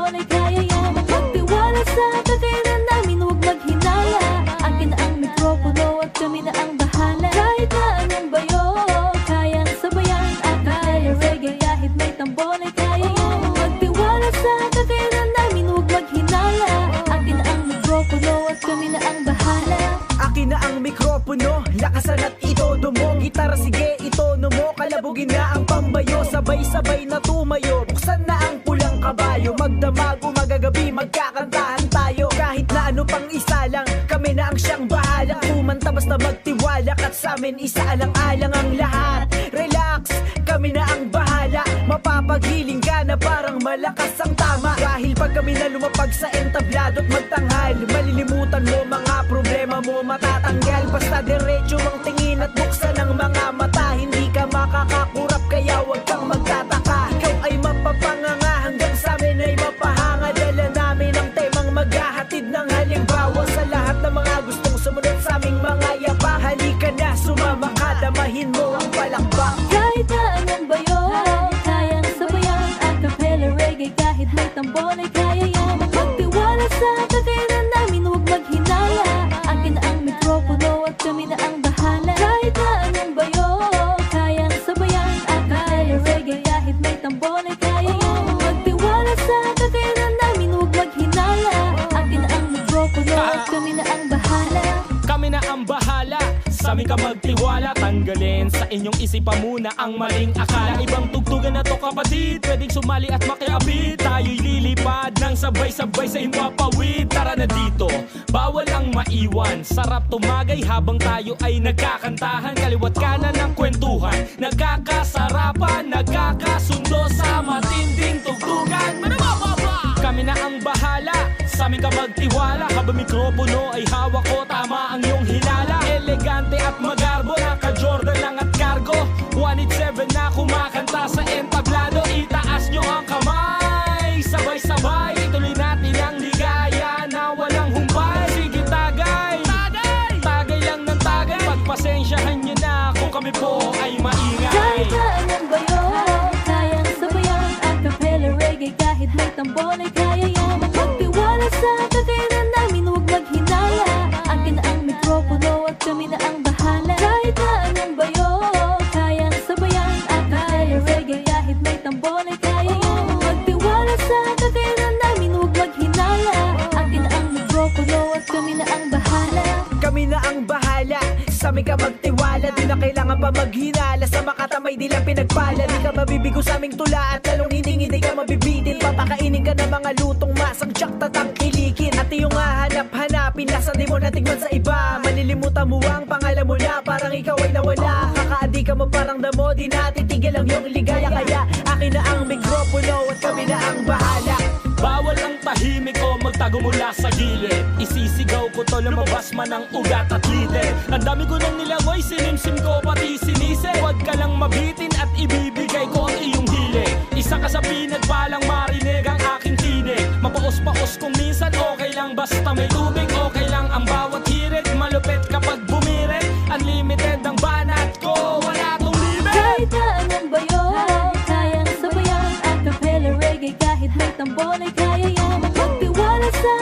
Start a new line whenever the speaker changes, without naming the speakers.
tambol ay kaya yan. Magtiwala sa kakayanan namin, huwag maghinala. Akin na ang mikropono at kami na ang bahala. Kahit na anong bayo, kayang sabayan. Akala reggae kahit may tambol ay kaya yan. Magtiwala sa kakayanan namin, huwag maghinala. Akin na ang mikropono at kami na ang bahala.
Akin na ang mikropono, lakasan at itodo mo. Gitara sige, itono mo, kalabugin na ang pambayo. Sabay-sabay na tumayo, buksan na ang pulang kabayo. Magdamag, umagagabi, magkakantahan tayo. Kahit na ano pang isa lang, kami na ang siyang bahala. Kumanta basta magtiwala, at sa amin isa-alang-alang ang lahat. Relax, kami na ang bahala. Mapapaghiling ka na parang malakas ang tama. Dahil pag kami na lumapag sa entablado at magtanghal, malilimutan mo mga problema mo, matatanggal. Basta diretso ang tingin at buksan ang mga mata. Hindi ka makakakurap kaya wag kang magtataka. Ikaw ay mapapanganga hanggang sa amin ay mapahanga. Dala namin ang temang maghahatid ng halimbawa sa lahat ng mga gustong sumunod sa aming mga yaba. Halika na, sumama ka, damahin mo ang palakpak.
Kahit na anong bayo, kayang sabayan. Acapella reggae kahit may tambol ay kaya yan. Magtiwala sa kakayanan namin, huwag maghinala. Akin na ang mikropono at kami na ang bahala. Kahit na anong bayo, kayang sabayan. Acapella reggae kahit may tambol ay kaya yan. Magtiwala sa kakayanan namin, huwag maghinala. Akin na ang mikropono at kami na ang bahala.
Kami na ang bahala, sa amin ka magtiwala. Tanggalin sa inyong isipan muna ang maling akala. Ibang tugtugan na to kapatid, pwedeng sumali at makiabit. Tayo'y lilipad ng sabay-sabay sa himpapawid. Tara na dito, bawal ang maiwan. Sarap tumagay habang tayo ay nagkakantahan. Kaliwat kanan ng kwentuhan, nagkakasarapan, nagkakasundo sa matinding tugtugan. Kami na ang bahala, sa amin ka magtiwala. Habang mikropono ay hawak ko, tama ang iyong hilala. Elegante at magarbo, naka-Jordan lang at cargo. 187 na kumakanta sa entablado. Itaas nyo ang kamay, sabay-sabay. Ituloy natin ang ligaya na walang humpay. Sige tagay, tagay lang ng tagay. Pagpasensyahan nyo na kung kami po ay maingay.
Kahit na anong bayo, kayang sabayan. Acapella reggae kahit may tambol ay kaya yan. Magtiwala sa kakayanan namin, huwag maghinala. Akin na ang mikropono at kami na ang bahala. Kahit na anong bayo, kayang sabayan. Acapella reggae kahit may tambol ay kaya yan. Magtiwala sa kakayanan namin, huwag maghinala. Akin na ang mikropono at kami na ang bahala.
Kami na ang bahala, sa amin ka magtiwala. Di na kailangan pa maghinala, sa makatamay di lang pinagpala. Di ka mabibigo sa aming tula at lalong hindi ka mabibitin. Papakainin ka ng mga lutong masang tsak tatang ilikin. At iyong hahanap-hanapin, lasa di mo natigman sa iba. Malilimutan mo ang pangalan mo na parang ikaw ay nawala. Kakaadi ka mo parang damo, di natitigil ang iyong ligaya. Kaya akin na ang mikropono at kami na ang bahala.
Bawal ang tahimik o magtago mula sa gilid. Isisigaw ko to, lumabas man ang ugat at litid. Ang dami ko nang nilangoy, sinimsim ko pati sinisig. Huwag ka lang mabitin at ibibigay ko ang iyong hilig. Isa ka sa pinagpalang marinig ang aking tinig. Mapaos-paos kung minsan okay lang, basta may tubig. Okay lang ang bawat hirit, malupit kapag bumirit. Unlimited ang banat ko, wala tong limit.
Kahit na anong bayo, kayang sabayan. Acapella reggae kahit may tambol ay kaya yan. Magtiwala sa